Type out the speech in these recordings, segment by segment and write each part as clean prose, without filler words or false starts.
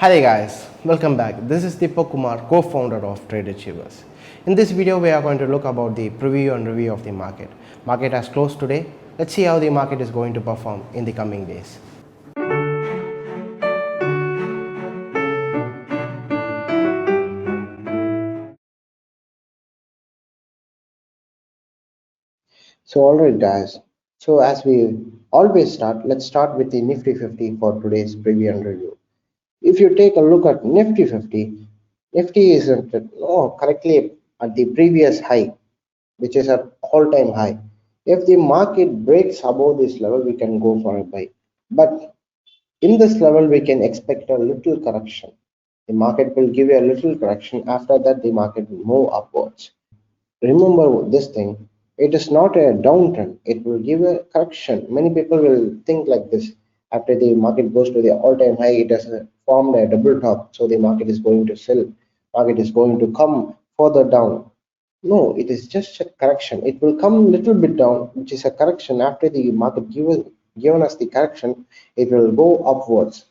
Hi there guys, welcome back. This is Deepak Kumar, co-founder of Trade Achievers. In this video, we are going to look about the preview and review of the market. Market has closed today. Let's see how the market is going to perform in the coming days. So alright guys, so as we always start, let's start with the Nifty 50 for today's preview and review. If you take a look at Nifty 50, Nifty is correctly at the previous high, which is an all-time high. If the market breaks above this level, we can go for a buy. But in this level, we can expect a little correction. The market will give you a little correction. After that, the market will move upwards. Remember this thing, it is not a downtrend, it will give a correction. Many people will think like this: after the market goes to the all-time high, it has formed a double top, so the market is going to sell, market is going to come further down. No, it is just a correction. It will come a little bit down, which is a correction. After the market given us the correction, it will go upwards.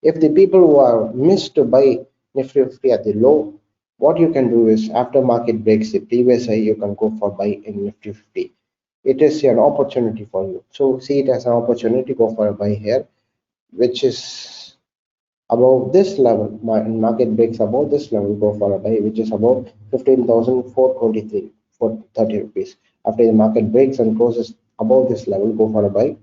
If the people who are missed to buy Nifty 50 at the low, what you can do is after market breaks the previous high, you can go for buy in Nifty 50. It is an opportunity for you. So see it as an opportunity, go for a buy here, which is above this level. Market breaks above this level, go for a buy, which is about 15,423 for 30 rupees. After the market breaks and closes above this level, go for a buy.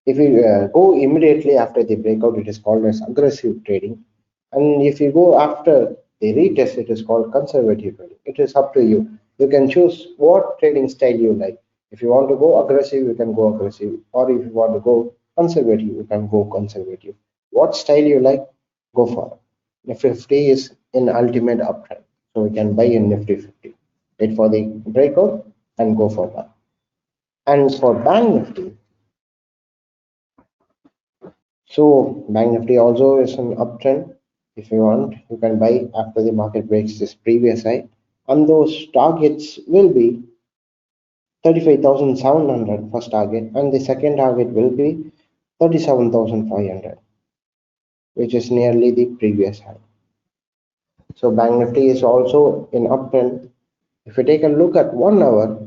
If you go immediately after the breakout, it is called as aggressive trading. And if you go after the retest, it is called conservative trading. It is up to you. You can choose what trading style you like. If you want to go aggressive, you can go aggressive. Or if you want to go conservative, you can go conservative. What style you like, go for it. Nifty 50 is in ultimate uptrend. So we can buy in Nifty 50. Wait for the breakout and go for that. And for Banknifty, so Banknifty also is an uptrend. If you want, you can buy after the market breaks this previous high. And those targets will be 35,700 first target, and the second target will be 37,500, which is nearly the previous high. So Banknifty is also in uptrend. If you take a look at 1 hour,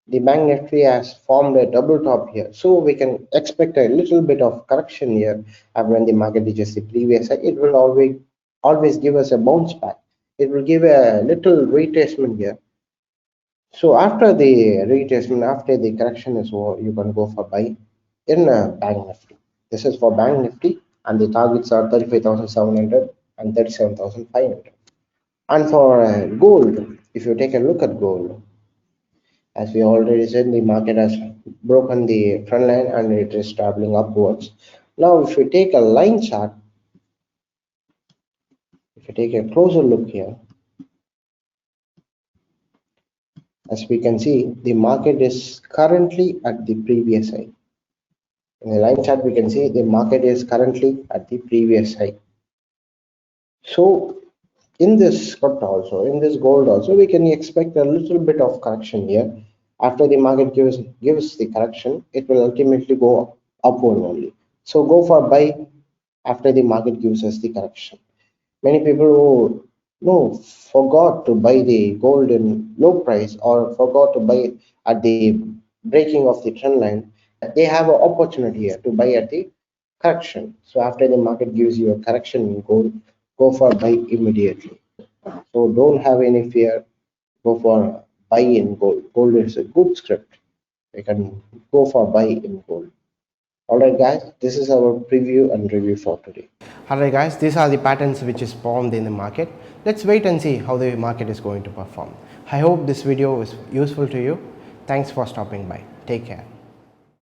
the Banknifty has formed a double top here, so we can expect a little bit of correction here. And when the market reaches the previous high, it will always give us a bounce back. It will give a little retracement here. So after the retracement, after the correction is over, you can go for buy in Banknifty. This is for Banknifty, and the targets are 35,700 and 37,500. And for gold, if you take a look at gold, as we already said, the market has broken the trend line and it is traveling upwards. Now, if you take a line chart, if you take a closer look here, as we can see, the market is currently at the previous high. In the line chart, we can see the market is currently at the previous high. So, in this crypto also, in this gold also, we can expect a little bit of correction here. After the market gives the correction, it will ultimately go upward only. So go for buy after the market gives us the correction. Many people who forgot to buy the gold in low price or forgot to buy at the breaking of the trend line, they have an opportunity here to buy at the correction. So after the market gives you a correction in gold, go for buy immediately. So don't have any fear. Go for buy in gold. Gold is a good script. You can go for buy in gold. Alright guys, this is our preview and review for today. Alright guys, these are the patterns which is formed in the market. Let's wait and see how the market is going to perform. I hope this video was useful to you. Thanks for stopping by. Take care.